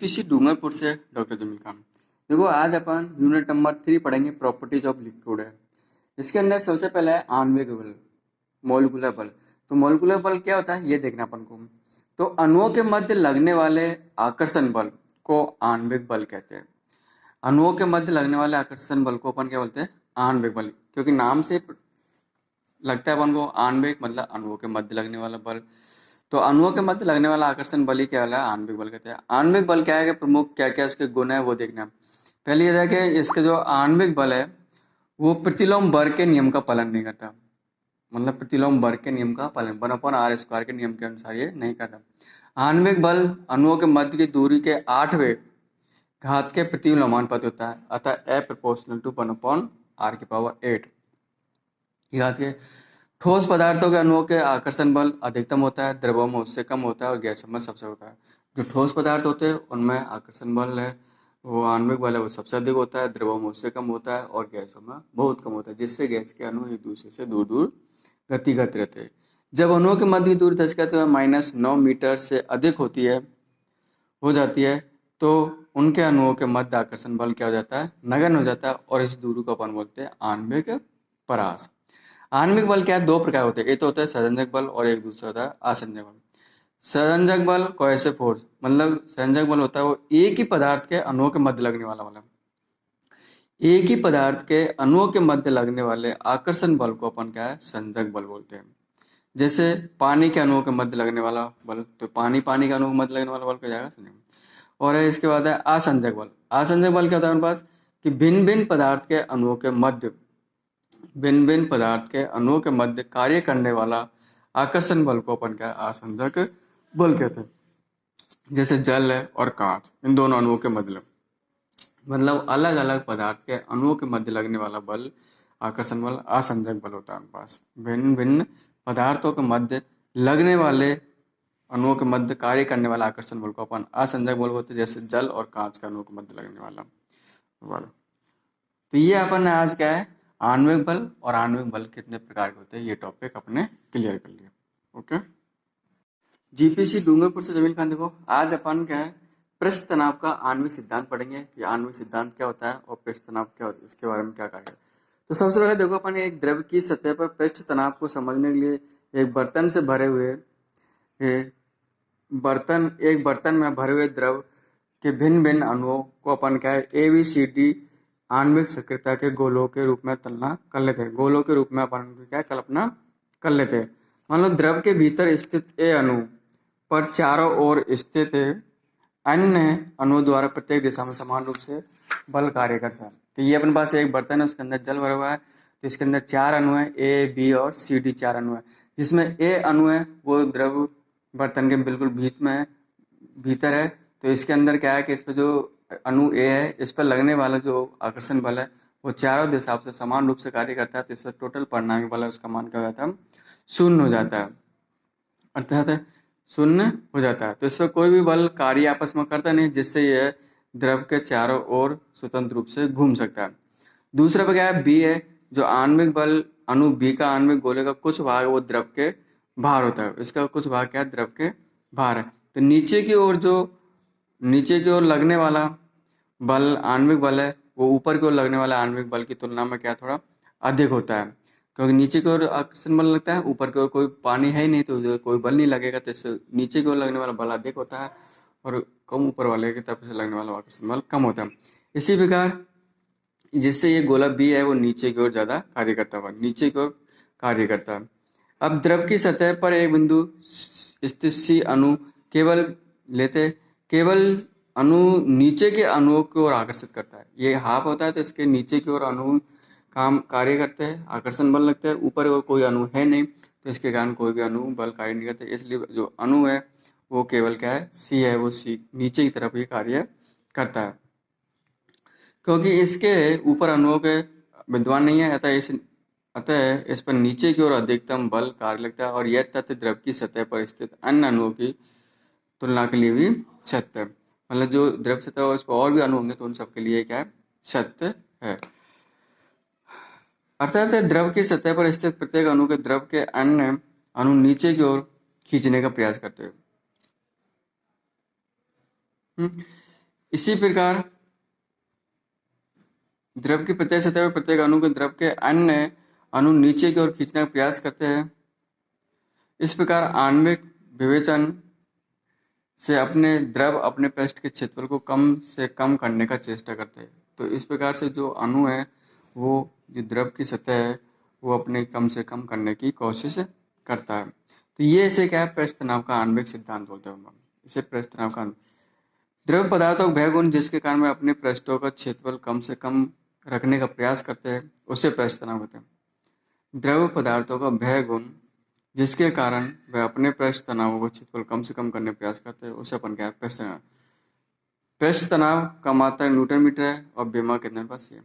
PC Dungarpur से doctor Jameel Khan. देखो आज अपन यूनिट नंबर 3 पढ़ेंगे प्रॉपर्टीज ऑफ लिक्विड है। इसके अंदर सबसे पहला है आणविक बल, मोलिकुलर बल। तो मोलिकुलर बल क्या होता है ये देखना अपन को। तो अणुओं के मध्य लगने वाले आकर्षण बल को आणविक बल कहते हैं। अणुओं के मध्य लगने वाले आकर्षण बल को अपन क्या बोलते हैं? आणविक बल। क्योंकि नाम से लगता है अपन को आणविक मतलब अणुओं के मध्य लगने वाला बल। तो अणुओं के मध्य लगने वाला आकर्षण बल ही क्या है? आणविक बल कहते हैं। आणविक बल क्या है कि प्रमुख क्या क्या इसके गुण है वो देखना। पहले ये है कि इसके जो आणविक बल है वो प्रतिलोम बल के नियम का पालन नहीं करता। मतलब प्रतिलोम बल के नियम का पालन 1/r² के नियम के अनुसार ये नहीं करता। आणविक बल अणुओं के मध्य की दूरी के 8वें घात के प्रतिलोमानुपाती होता है, अतः A proportional to 1/r⁸ घात के। ठोस पदार्थों के अणुओं के आकर्षण बल अधिकतम होता है, द्रवों में उससे कम होता है और गैसों में सबसे होता है। जो ठोस पदार्थ होते हैं उनमें आकर्षण बल है वो आणविक बल है वो सबसे अधिक होता है, द्रवों में उससे कम होता है और गैसों में बहुत कम होता है, जिससे गैस के अणु एक दूसरे से दूर दूर गति करते रहते हैं। जब अणुओं के मध्य की दूरी -9 मीटर से अधिक हो जाती है तो उनके अणुओं के मध्य आकर्षण बल क्या हो जाता है? नगण्य हो जाता है और इस दूरी को अपन बोलते हैं आणविक परास। आणविक बल क्या है? दो प्रकार होते हैं, एक तो होता है संयोजक बल और एक दूसरा होता है असंयोजक बल। संयोजक बल कोहेसिव फोर्स, मतलब संयोजक बल होता है वो एक ही पदार्थ के अणुओं के मध्य लगने वाला बल। एक ही पदार्थ के अणुओं के मध्य लगने वाले आकर्षण बल को अपन क्या है? संयोजक बल बोलते हैं। जैसे पानी के अणुओं के मध्य लगने वाला बल, तो पानी के अणुओं के मध्य लगने वाला बल क्या जाएगा? संयोजक। और इसके बाद है असंयोजक बल। असंयोजक बल क्या होता है हमारे पास कि भिन्न भिन्न पदार्थ के अणुओं के मध्य कार्य करने वाला आकर्षण बल को अपन क्या है? असंयोजक बल कहते हैं। जैसे जल है और कांच, इन दोनों अणुओं के मध्य मतलब अलग अलग पदार्थ के अणुओं के मध्य लगने वाला बल आकर्षण बल असंयोजक बल होता है हमारे पास। भिन्न भिन्न पदार्थों के मध्य लगने वाले अणुओं के मध्य कार्य करने वाला आकर्षण बल को अपन असंयोजक बल बोलते हैं, जैसे जल और कांच के अणुओं के मध्य लगने वाला बल। तो ये अपन आज क्या है? आणविक बल और आणविक बल कितने प्रकार के होते हैं ये टॉपिक अपने क्लियर कर लिया। ओके। जीपीसी डूंगरपुर से जमील खान। देखो आज अपन क्या है? पृष्ठ तनाव का आणविक सिद्धांत पढ़ेंगे कि आणविक सिद्धांत क्या होता है और पृष्ठ तनाव क्या होता है, इसके बारे में क्या कार्य है। तो सबसे पहले देखो अपन एक द्रव की सतह पर पृष्ठ तनाव को समझने के लिए एक बर्तन में भरे हुए द्रव के भिन्न भिन्न अणुओं को अपन क्या है? ABCD आणविक सक्रियता के गोलों के रूप में तुलना कर लेते हैं। गोलों के रूप में अपन क्या कल्पना कर लेते हैं। मान लो द्रव के भीतर स्थित A अणु पर चारों ओर स्थित अन्य अणुओं द्वारा प्रत्येक दिशा में समान रूप से बल कार्य करता है। तो ये अपने पास एक बर्तन है, उसके अंदर जल भरा हुआ है। तो इसके अंदर 4 अणु है, A, B और CD 4 अणु है। जिसमें A अणु है वो द्रव बर्तन के बिल्कुल भीतर है। तो इसके अंदर क्या है कि इस पर जो अणु A है इस पर लगने वाला जो आकर्षण बल है वो चारों दिशाओं से समान रूप से कार्य करता है। तो इससे टोटल परिणामी बल है उसका मान क्या हो जाता है? 0 हो जाता है, अर्थात 0 हो जाता है। तो इससे कोई भी बल कार्य आपस में करता नहीं, जिससे यह द्रव के चारों ओर स्वतंत्र रूप से घूम सकता है। दूसरा क्या है? बी है, जो आणविक बल अणु बी का आणविक गोले का कुछ भाग वो द्रव के बाहर होता है। इसका कुछ भाग क्या है? द्रव के बाहर है। तो नीचे की ओर लगने वाला बल आणविक बल है वो ऊपर की ओर लगने वाला आणविक बल की तुलना में क्या थोड़ा अधिक होता है, क्योंकि नीचे की ओर आकर्षण बल लगता है, ऊपर की ओर कोई पानी है ही नहीं तो उधर कोई बल नहीं लगेगा। तो इससे नीचे की ओर लगने वाला बल अधिक होता है और कम ऊपर वाले की तरफ से लगने वाला आकर्षण बल कम होता है। इसी प्रकार जिससे ये गोला बी है वो नीचे की ओर ज्यादा कार्य करता है। अब द्रव की सतह पर एक बिंदु स्थित सी अणु केवल अणु नीचे के अणुओं की ओर आकर्षित करता है। ये हाफ होता है तो इसके नीचे की ओर अणु काम कार्य करते हैं, आकर्षण बल लगता है। ऊपर और कोई अणु है नहीं तो इसके कारण कोई भी अणु बल कार्य नहीं करते। इसलिए जो अणु है वो केवल क्या है? सी है, वो सी नीचे की तरफ ही कार्य करता है, क्योंकि इसके ऊपर अणुओं के विद्वान नहीं है। अतः इस पर नीचे की ओर अधिकतम बल कार्य लगता है और यह तथ्य द्रव की सतह पर स्थित अन्य अणुओं की तुलना के लिए भी सत्य है। मतलब जो द्रव सतह है उस पर और भी अणु होंगे तो उन सबके लिए क्या है? सत्य है। अर्थात द्रव की सतह पर स्थित प्रत्येक अणु के द्रव के अन्य अणु नीचे की ओर खींचने का प्रयास करते हैं। इसी प्रकार द्रव की प्रत्येक सतह पर प्रत्येक अणु को द्रव के अन्य अणु नीचे की ओर खींचने का प्रयास करते हैं। इस प्रकार आणविक विवेचन से अपने द्रव अपने पृष्ठ के क्षेत्रफल को कम से कम करने का चेष्टा करते हैं। तो इस प्रकार से जो अणु है वो जो द्रव की सतह है वो अपने कम से कम करने की कोशिश करता है। तो ये इसे क्या है, पृष्ठ तनाव का आणविक सिद्धांत बोलते हैं। इसे पृष्ठ तनाव का द्रव पदार्थों का भय गुण जिसके कारण वे अपने पृष्ठों का क्षेत्रफल कम से कम रखने का प्रयास करते हैं उसे पृष्ठ तनाव कहते हैं। द्रव पदार्थों का भय गुण जिसके कारण वे अपने पृष्ठ तनावों का क्षेत्रफल कम से कम करने का प्रयास करते हैं उसे अपन क्या है, पृष्ठ तनाव। पृष्ठ तनाव का मात्रक न्यूटन मीटर है और बीमा कितने पास है।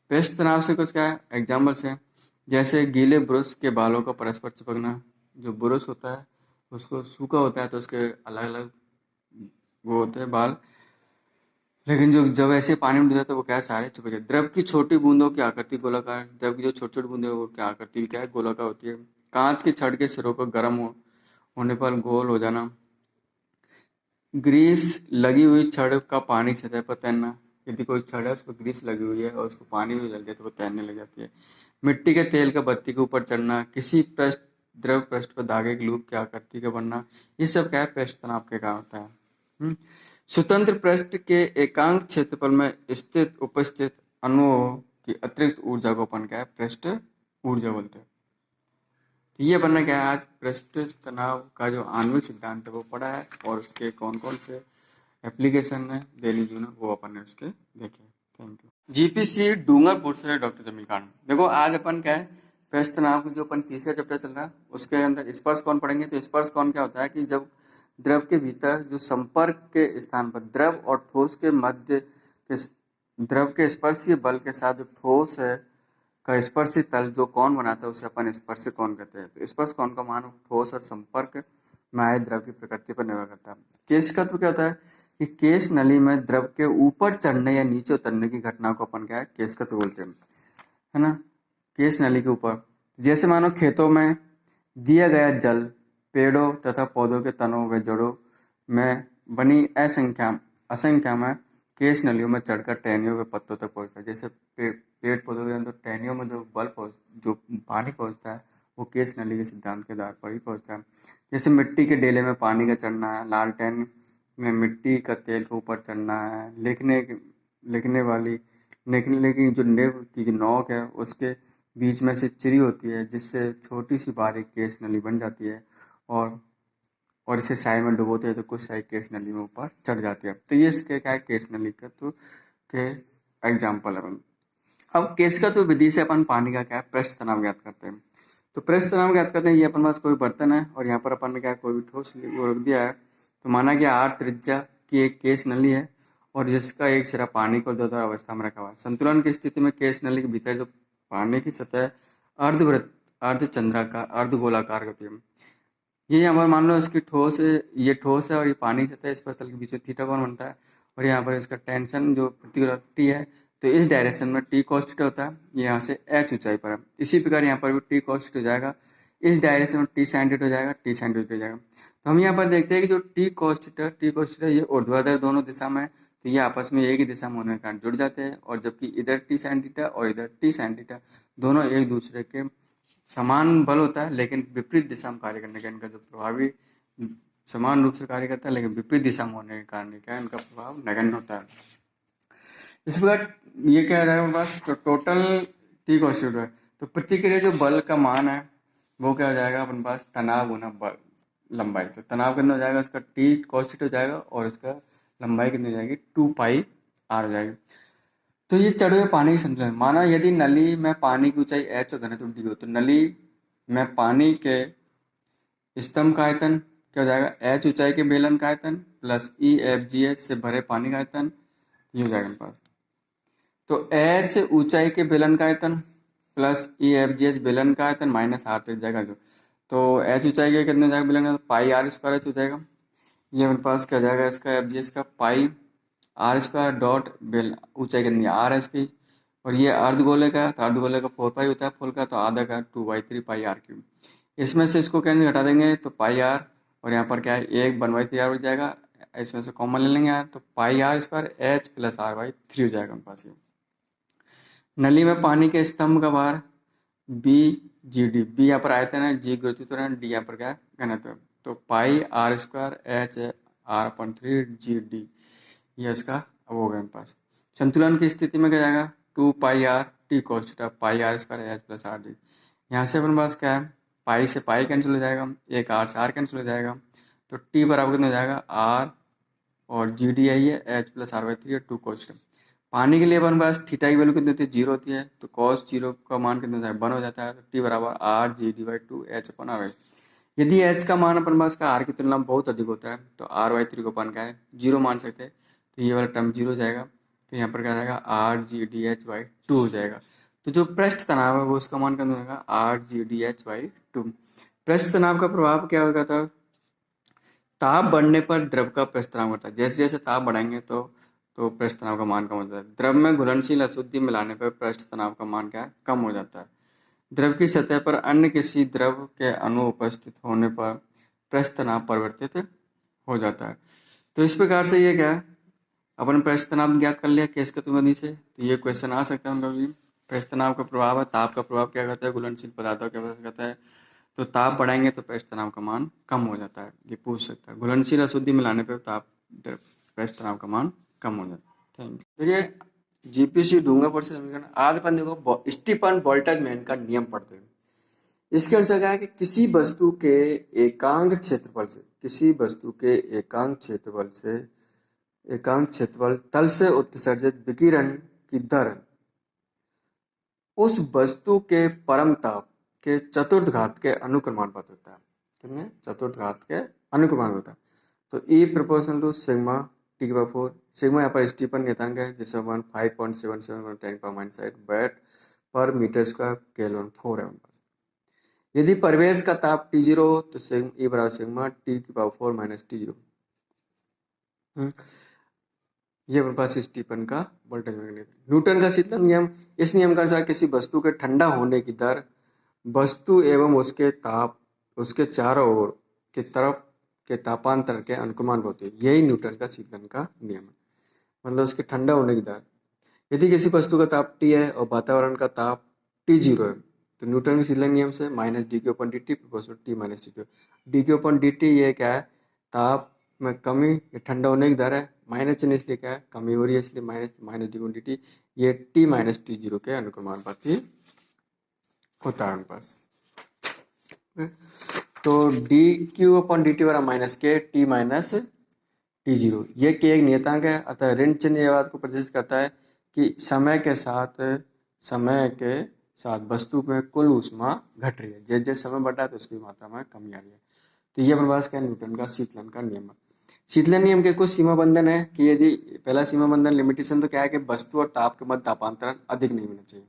पृष्ठ तनाव से कुछ क्या है एग्जाम्पल्स है, जैसे गीले ब्रश के बालों का परस्पर चिपकना। जो ब्रश होता है उसको सूखा होता है तो उसके अलग अलग वो होते हैं बाल, लेकिन जो जब ऐसे पानी में डूब जाता है वो क्या है, सारे चिपक जाते। द्रव की छोटी बूंदों की आकृति गोलाकार, द्रव की जो छोटी छोटी बूंदें वो क्या आकृति क्या है, गोलाकार होती है। कांच की छड़ के सिरों को गर्म होने पर गोल हो जाना। ग्रीस लगी हुई छड़ का पानी सतह पर तैरना। यदि कोई छड़ है उस पर ग्रीस लगी हुई है और उसको पानी भी लग जाए तो वो तैरने लग जाती है। मिट्टी के तेल का बत्ती के ऊपर चढ़ना। किसी पृष्ठ द्रव पृष्ठ पर धागे के लूप की आकृति का बनना। ये सब क्या है, पृष्ठ तनाव के कारण होता है। स्वतंत्र पृष्ठ के एकांक क्षेत्रफल में स्थित उपस्थित अणुओं की अतिरिक्त ऊर्जा को अपन क्या है, पृष्ठ ऊर्जा बोलते हैं। ये बनना क्या है, आज पृष्ठ तनाव का जो आणविक सिद्धांत है वो पढ़ा है और उसके कौन कौन से एप्लीकेशन है दैनिक जीवन में वो अपन ने उसके देखे। Thank you. जीपीसी डूंगरपुर से डॉक्टर जमील खान। देखो आज अपन क्या है, पृष्ठ तनाव का जो अपन तीसरा चैप्टर चल रहा है उसके अंदर स्पर्श कौन पढ़ेंगे। तो स्पर्श कौन क्या होता है कि जब द्रव के भीतर जो संपर्क के स्थान पर द्रव और ठोस के मध्य के द्रव के स्पर्शीय बल के साथ जो ठोस है का स्पर्शी तल जो कौन बनाता है उसे अपन स्पर्श कौन कहते हैं। तो स्पर्श कौन का मान ठोस और संपर्क में आए द्रव की प्रकृति पर निर्भर करता है। केशकत्व क्या होता है कि केश नली में द्रव के ऊपर चढ़ने या नीचे उतरने की घटना को अपन क्या है, केशकत्व बोलते हैं, है ना। केश नली के ऊपर जैसे मानो खेतों में दिया गया जल पेड़ों तथा पौधों के तनों व जड़ों में बनी असंख्या में केश नलियों में चढ़कर टहनियों व पत्तों तक पहुंचता है। जैसे पेड़ पौधों के अंदर टहनियों में जो पानी पहुंचता है वो केश नली के सिद्धांत के आधार पर ही पहुंचता है। जैसे मिट्टी के डेले में पानी का चढ़ना है, लालटेन में मिट्टी का तेल के ऊपर चढ़ना है, लेकिन जो नेब की जो नोक है उसके बीच में से चिरी होती है जिससे छोटी सी बारीक केश नली बन जाती है और इसे साय में डुबोते हैं तो कुछ साय केश नली में ऊपर चढ़ जाती है। तो ये इसके क्या है, केश नली का तो के एग्जाम्पल है। अब केश का तो विधि से अपन पानी का क्या है, पृष्ठ तनाव ज्ञात करते हैं। तो पृष्ठ तनाव ज्ञात करते हैं, ये अपन पास कोई बर्तन है और यहाँ पर अपन ने क्या कोई भी ठोस वो रख दिया है। तो माना कि आर त्रिज्या की एक केश नली है और जिसका एक सिरा पानी को ऊर्ध्वाधर अवस्था में रखा हुआ है। संतुलन की स्थिति में केश नली के भीतर जो पानी की सतह अर्धवृत्त अर्धगोलाकार होती है। ये यहाँ पर मान लो इसकी ये ठोस है और ये पानी की सतह, इस पर तल के बीच में थीटा कोण बनता है और यहाँ पर इसका टेंशन जो प्रतिक्रिया टी है तो इस डायरेक्शन में टी कॉस थीटा होता है, ये यहाँ से एच ऊंचाई पर है। इसी प्रकार यहाँ पर भी टी कॉस थीटा हो जाएगा, इस डायरेक्शन में टी साइन थीटा हो जाएगा, टी साइन थीटा हो जाएगा। तो हम यहाँ पर देखते हैं कि जो टी कॉस थीटा ये ऊर्ध्वाधर दोनों दिशा में है तो ये आपस में एक ही दिशा में होने के कारण जुड़ जाते हैं, और जबकि इधर टी साइन थीटा और इधर टी साइन थीटा दोनों एक दूसरे के समान बल होता है लेकिन विपरीत दिशा में कार्य करने का इनका जो प्रभावी समान रूप से कार्य करता है लेकिन विपरीत दिशा में होने के कारण क्या है, इनका प्रभाव नगण्य होता है। इस प्रकार ये क्या है बस तो टोटल टी कॉन्स्टिट्यूट है। तो प्रतिक्रिया जो बल का मान है वो क्या हो जाएगा अपन पास, तनाव गुना बल लंबाई। तो तनाव कितना हो जाएगा, इसका टी कॉन्स्टिट्यूट हो जाएगा और इसका लंबाई कितनी हो जाएगी, 2 पाई r हो जाएगी। तो ये चढ़े हुए पानी की संतुलन, माना यदि नली में पानी की ऊंचाई h और घनत्व d हो तो नली में पानी के स्तंभ का आयतन क्या हो जाएगा, h ऊंचाई के बेलन का आयतन प्लस EFGH से भरे पानी का आयतन, ये हो जाएगा मेरे पास। तो h ऊंचाई के बेलन का आयतन प्लस EFGH बेलन का आयतन माइनस r तक जाएगा जो, तो h ऊंचाई के कितने जाएगा बेलन का, पाई r स्क्वायर h हो जाएगा। ये मेरे पास क्या जाएगा इसका FGH का पाई आर स्क्वायर डॉट बेल ऊंचाई कितनी है आर है इसकी, और ये अर्धगोले का तो अर्धगोले का 4 पाई होता है फुल का, तो आधा का 2/3 पाई आर क्यूब। इसमें से इसको कैसे घटा देंगे तो पाई आर और यहाँ पर क्या है 1 1/3 r बच जाएगा, इसमें से कॉमन ले लेंगे यार, तो pi r square h plus r by 3 हो जाएगा हमारे पास ये। नली में पानी के स्तंभ का भार बी जी डी, बी यहाँ पर आयतन है, जी गुरुत्व त्वरण, डी यहाँ पर क्या है घनत्व। तो pi r square h r अपन 3 जी डी, ये इसका अब हो गया मेरे पास। संतुलन की स्थिति में क्या जाएगा, 2 pi r t cos theta pi r square h plus r d. यहाँ से अपने पास क्या है, पाई से पाई कैंसिल हो जाएगा, एक आर से आर कैंसिल हो जाएगा, तो टी बराबर कितना हो जाएगा आर और जी डी आई है एच प्लस आर बाई 3 और 2 कॉस थीटा। पानी के लिए अपने पास थीटा की वैल्यू कितनी होती है, 0 होती है, तो कॉस 0 का मान कितना होता है 1 हो जाता है, तो टी बराबर R G D by 2 H upon R. यदि एच का मान अपन पास का आर की तुलना में बहुत अधिक होता है तो आर बाई 3 को अपन क्या है 0 मान सकते हैं, तो ये वाला टर्म 0 हो जाएगा, तो यहाँ पर क्या जाएगा are G D H by 2 हो जाएगा। तो जो पृष्ठ तनाव है वो उसका मान कितना होगा are G D H by 2। पृष्ठ तनाव का प्रभाव क्या होगा, था ताप बढ़ने पर द्रव का पृष्ठ तनाव बढ़ता है, जैसे जैसे ताप बढ़ाएंगे तो पृष्ठ तनाव का मान कम हो जाता है। द्रव में घुलनशील अशुद्धि मिलाने पर पृष्ठ तनाव का मान क्या है कम हो जाता है। द्रव की सतह पर अन्य किसी द्रव के अणु उपस्थित होने पर पृष्ठ तनाव परिवर्तित हो जाता है। तो इस प्रकार से ये क्या है अपन पृष्ठ तनाव ज्ञात कर लिया केस गतिविधि से, तो ये क्वेश्चन आ सकता है उनका भी। पृष्ठ तनाव का प्रभाव है, ताप का प्रभाव क्या करता है घुलनशील पदार्थों क्या करता है, तो ताप बढ़ाएंगे तो पृष्ठ तनाव का मान कम हो जाता है, ये पूछ सकता है। घुलनशील अशुद्धि मिलाने पर ताप पृष्ठ तनाव का मान कम हो जाता है। Thank you. देखिए जीपीसी डूंगरपुर से समीकरण आज अपन देखो स्टीफन बोल्ट्जमैन का नियम पढ़ते हैं। इसके अनुसार क्या है कि किसी वस्तु के एकांक क्षेत्रफल से एकांक क्षेत्रफल तल से उत्सर्जित विकिरण की दर उस वस्तु के परम ताप के चतुर्थ घात के अनुक्रमानुपात होता है। कितने चतुर्थ घात के अनुक्रमानुपात होता है। तो E proportional to sigma T की पावर 4, सिग्मा यहाँ पर स्टीफन नियतांक है जिससे 5.77 10 power minus 8 watt per metre square kelvin 4 है हमारे पास। यदि परिवेश का ताप T0 हो तो E बराबर सिग्मा टी की पावर 4 माइनस T0। ये हमारे पास स्टीफन का बोल्ट्जमैन नियम। न्यूटन का शीतलन नियम, इस नियम के अनुसार किसी वस्तु के ठंडा होने की दर वस्तु एवं उसके चारों ओर की तरफ के तापांतर के अनुक्रमान होती है। यही न्यूटन का शीतलन का नियम है, मतलब उसके ठंडा होने की दर। यदि किसी वस्तु का ताप T है और वातावरण का ताप T0 है तो न्यूटन के शीतलन नियम से माइनस डी के ऊपर D T proportional T minus T. D के ऊपर डी टी ये क्या है ताप में कमी, ये ठंडा होने की दर है, माइनस चिन्ह इसलिए क्या है कमी हो रही है इसलिए माइनस डी डी टी, ये टी माइनस टी जीरो के अनुक्रमानुपाती होता है हमारे पास। तो D Q upon D T बराबर माइनस के टी माइनस टी जीरो, ये के एक नियतांक है, अतः ऋण चिन्ह ये बात को प्रदर्शित करता है कि समय के साथ वस्तु में कुल ऊष्मा घट रही है, जैसे जैसे समय बढ़ रहा है तो उसकी मात्रा में कमी आ रही है। तो ये अपने पास क्या न्यूटन का शीतलन का नियम है। शीतलन नियम के कुछ सीमा बंधन है कि यदि पहला सीमा बंधन लिमिटेशन तो क्या है कि वस्तु और ताप के मध्य तापांतरण अधिक नहीं होना चाहिए।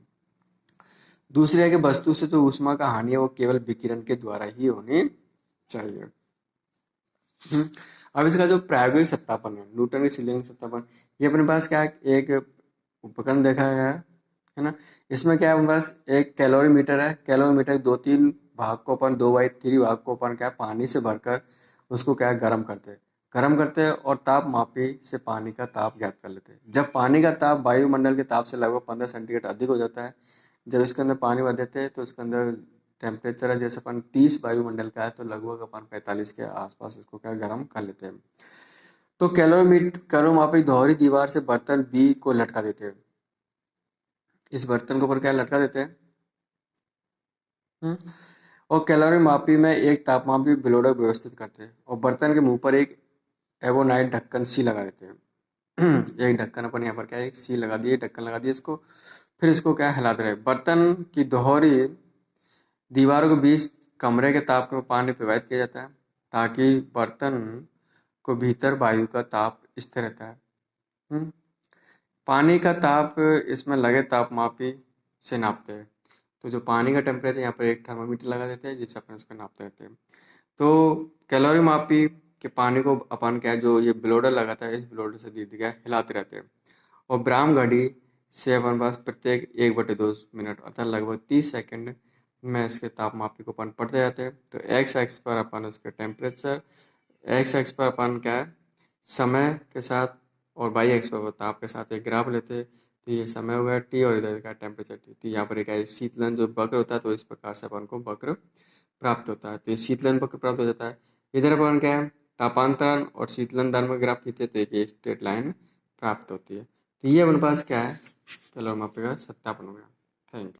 दूसरी है कि वस्तु से जो ऊष्मा का हानि है वो केवल विकिरण के द्वारा ही होनी चाहिए। अब इसका जो प्रायोगिक सत्यापन है न्यूटन के शीतलन सत्यापन, ये अपने पास क्या है एक उपकरण देखा गया है ना। इसमें क्या है अपने पास एक कैलोरीमीटर है, कैलोरीमीटर दो तीन भाग को अपन 2/3 भाग को अपन क्या पानी से भरकर उसको क्या गर्म करते हैं और ताप मापी से पानी का ताप ज्ञात कर लेते हैं। जब पानी का ताप वायुमंडल के ताप से लगभग 15 सेंटीग्रेड अधिक हो जाता है, जब इसके अंदर पानी भर देते हैं तो इसके अंदर टेम्परेचर है जैसे अपन 30 वायुमंडल का है तो लगभग अपन 45 के आसपास उसको क्या गर्म कर लेते हैं। तो कैलोरीमापी दोहरी दीवार से बर्तन बी को लटका देते हैं। इस बर्तन के ऊपर क्या लटका देते हैं और कैलोरी मापी में एक तापमापी ब्लोडर व्यवस्थित करते हैं और बर्तन के मुंह पर एक एवोनाइट ढक्कन सी लगा देते हैं। एक ढक्कन अपन यहाँ पर क्या है सी लगा दिए, ढक्कन लगा दिए इसको, फिर इसको क्या हिलाते रहे। बर्तन की दोहरी दीवारों के बीच कमरे के ताप में पानी प्रवाहित किया जाता है ताकि बर्तन को भीतर वायु का ताप स्थिर रहता है। पानी का ताप इसमें लगे तापमापी से नापते हैं। तो जो पानी का टेम्परेचर यहाँ पर एक थर्मामीटर लगा देते हैं जिससे अपन उसको नापते रहते हैं। तो कैलोरी मापी के पानी को अपन क्या जो ये ब्लोडर लगाता है इस ब्लोडर से धीरे धीरे हिलाते रहते हैं और ब्राह्म घड़ी से अपन पास प्रत्येक 1/2 मिनट अर्थात लगभग 30 सेकंड में इसके तापमापी को अपन पढ़ते जाते हैं। तो एक्स एक्स पर अपन उसके टेम्परेचर, एक्स एक्स पर अपन क्या है समय के साथ और बाई एक्स पर ताप के साथ एक ग्राफ लेते, तो ये समय हो गया टी और इधर का टेम्परेचर टी। तो यहाँ पर एक शीतलन जो वक्र होता है, तो इस प्रकार से अपन को वक्र प्राप्त होता है। तो ये शीतलन वक्र प्राप्त हो जाता है। इधर अपन क्या है, तापांतरण और शीतलन दान में ग्राफ खींचे तो एक स्ट्रेट लाइन प्राप्त होती है। तो ये अपने पास क्या है, कैलोरीमेट्री का सत्यापन हो गया। Thank you.